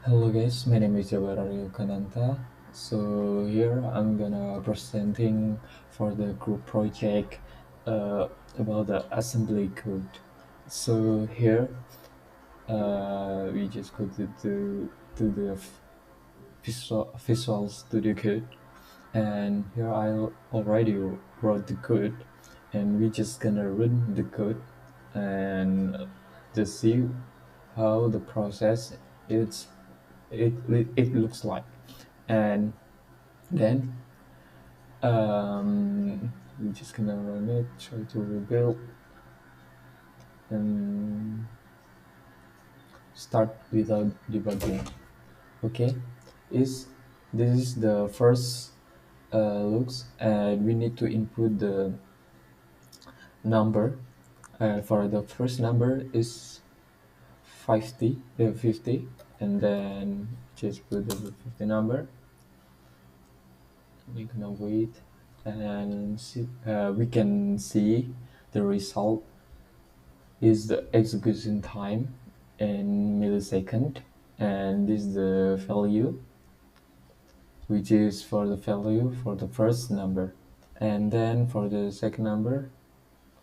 Hello guys, my name is Jabar Aryo Kananta. So here I'm gonna presenting for the group project about the assembly code. So here we just go to the Visual Studio Code, and here I already wrote the code, and we just gonna run the code and just see how the process it's it looks like. And then we're just gonna run it, try to rebuild, and start without debugging. Okay, is this is the first looks, and we need to input the number. For the first number is 50, and then just put the 50 number. We're gonna wait and see, we can see the result is the execution time in millisecond, and this is the value, which is for the value for the first number. And then for the second number,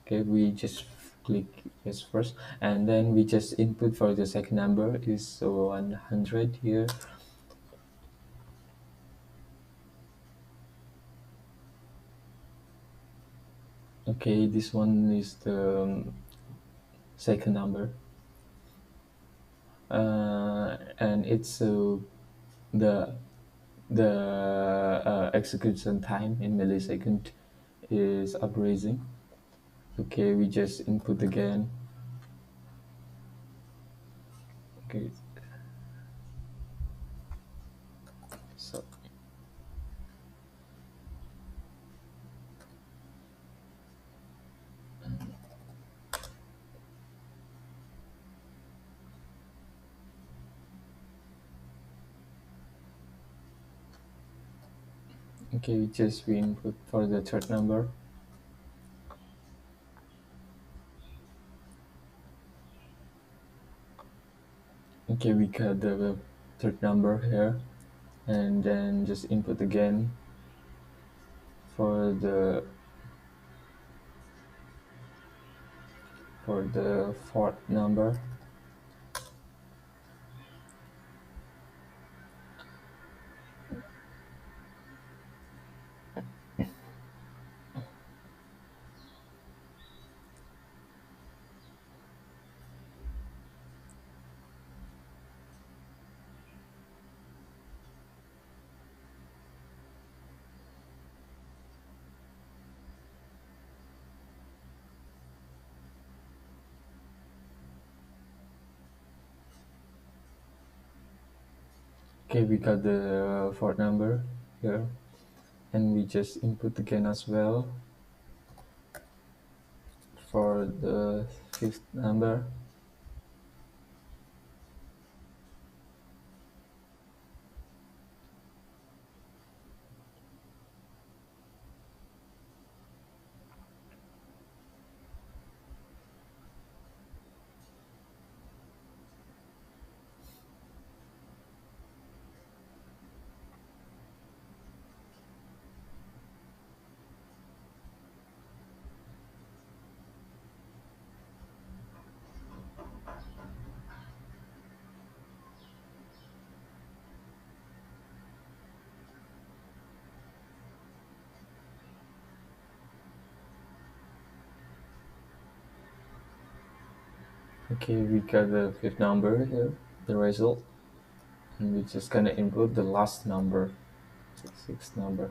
okay, we just click yes first, and then we just input for the second number is 100 here. Okay, this one is the second number, and it's the execution time in millisecond is uprising. Okay, we just input again. Okay, so okay, we input for the third number. Okay, we got the third number here, and then just input again for the fourth number. Okay, we got the fourth number here, and we just input again as well for the fifth number. Okay, we got the fifth number here, the result, and we're just gonna input the last number, sixth number.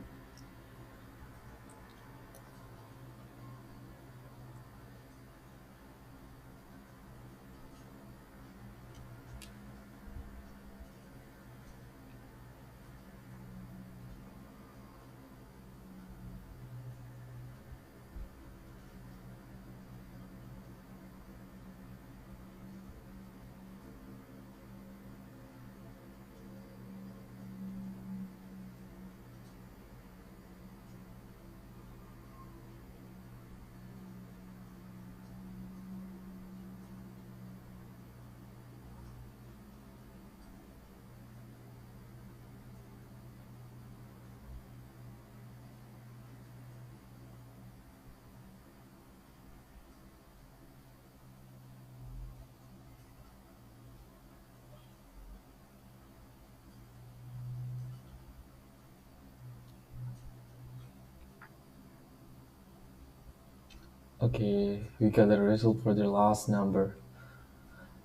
Okay, we got the result for the last number.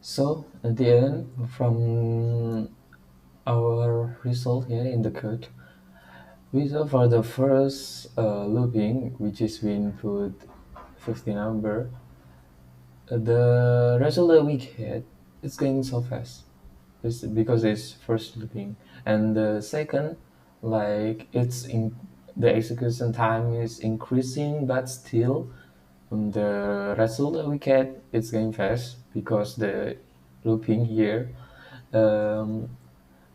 So at the end, from our result here in the code, we saw for the first looping, which is we input 50 number, the result that we get is going so fast. It's because it's first looping, and the second, like the execution time is increasing, but still the result that we get is going fast because the looping here um,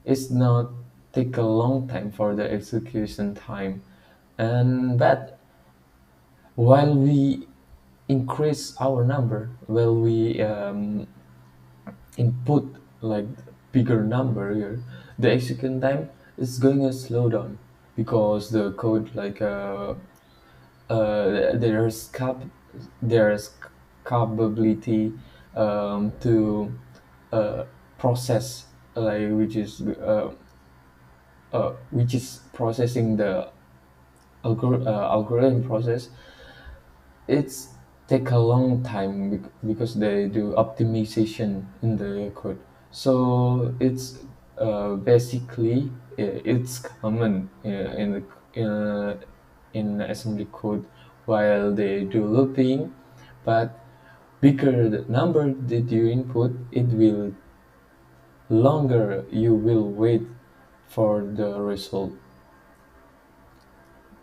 is not take a long time for the execution time, and but while we increase our number, while we input like bigger number here, the execution time is going to slow down because the code there's there's capability to process like which is processing the algorithm process. It's take a long time because they do optimization in the code. So it's basically it's common in assembly code while they do looping, but bigger the number that you input, it will longer you will wait for the result.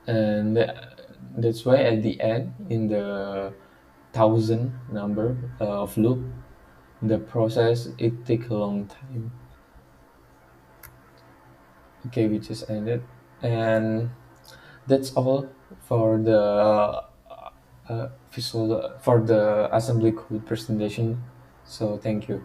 And that's why at the end in the thousand number of loop, the process it take a long time. Okay, we just ended, and that's all for the visual for the assembly code presentation. So thank you.